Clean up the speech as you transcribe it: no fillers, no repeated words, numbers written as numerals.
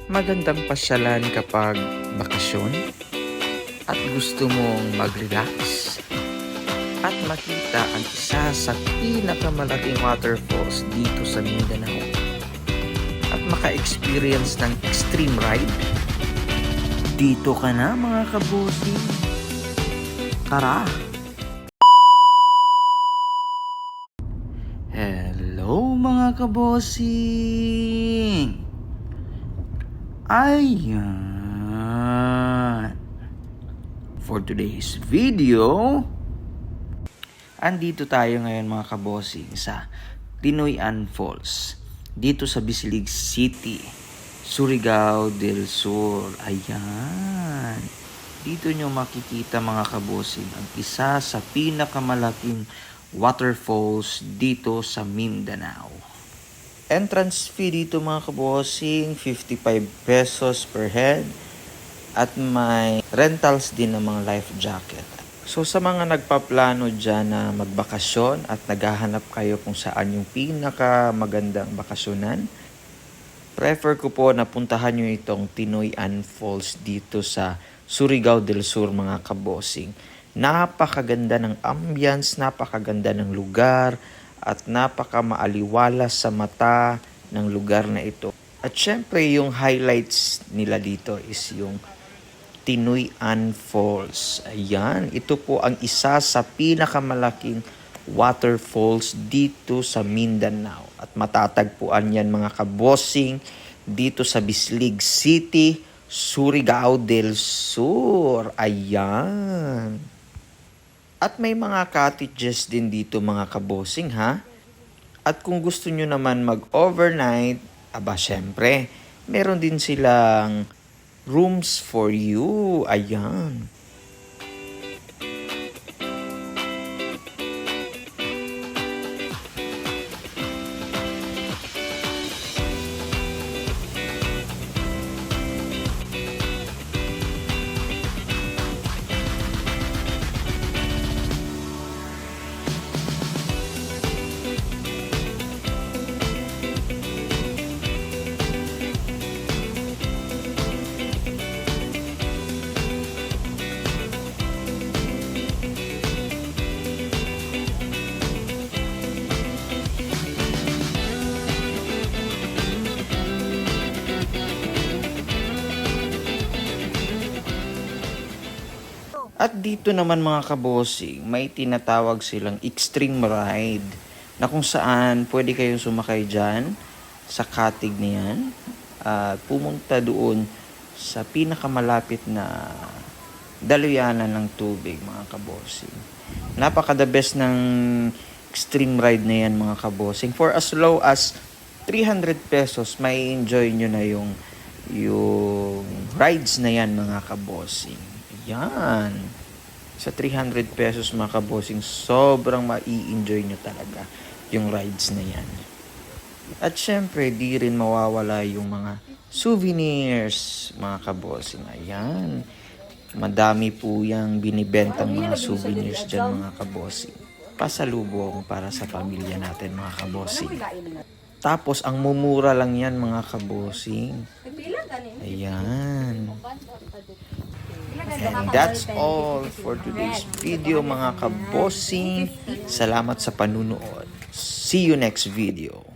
Magandang pasyalan kapag bakasyon at gusto mong mag-relax at makita ang isa sa pinakamalaking waterfalls dito sa Mindanao at maka-experience ng extreme ride. Dito ka na mga kabusi. Tara! Hello mga kabosing! Ayan! For today's video, andito tayo ngayon mga kabosing sa Tinoyan Falls. Dito sa Bislig City, Surigao del Sur. Ayan! Dito nyo makikita mga kabosing ang isa sa pinakamalaking waterfalls dito sa Mindanao. Entrance fee dito mga kabosing, 55 pesos per head. At may rentals din ng mga life jacket. So sa mga nagpaplano dyan na magbakasyon at naghahanap kayo kung saan yung pinakamagandang bakasyonan, prefer ko po na puntahan nyo itong Tinoyan Falls dito sa Surigao del Sur mga kabosing. Napakaganda ng ambience, napakaganda ng lugar, at napakamaaliwalas sa mata ng lugar na ito. At syempre yung highlights nila dito is yung Tinoyan Falls. Ayan, ito po ang isa sa pinakamalaking waterfalls dito sa Mindanao. At matatagpuan yan mga kabosing dito sa Bislig City, Surigao del Sur. Ayan. At may mga cottages din dito mga kabosing ha. At kung gusto nyo naman mag-overnight, syempre, meron din silang rooms for you. Ayan. At dito naman mga kabosing, may tinatawag silang extreme ride na kung saan pwede kayong sumakay dyan sa katig na yan at pumunta doon sa pinakamalapit na daluyanan ng tubig mga kabosing. Napaka-the best ng extreme ride na yan mga kabosing. For as low as 300 pesos, may enjoy nyo na yung rides na yan mga kabosing. Yan. Sa 300 pesos mga kabosing, sobrang mai-enjoy nyo talaga yung rides na yan. At syempre, di rin mawawala yung mga souvenirs mga kabosing. Ayan. Madami po yung binibentang mga souvenirs dyan mga kabosing. Pasalubong para sa pamilya natin mga kabosing. Tapos, ang mumura lang yan mga kabosing. Ayan. And that's all for today's video mga kabosing. Salamat sa panunood. See you next video.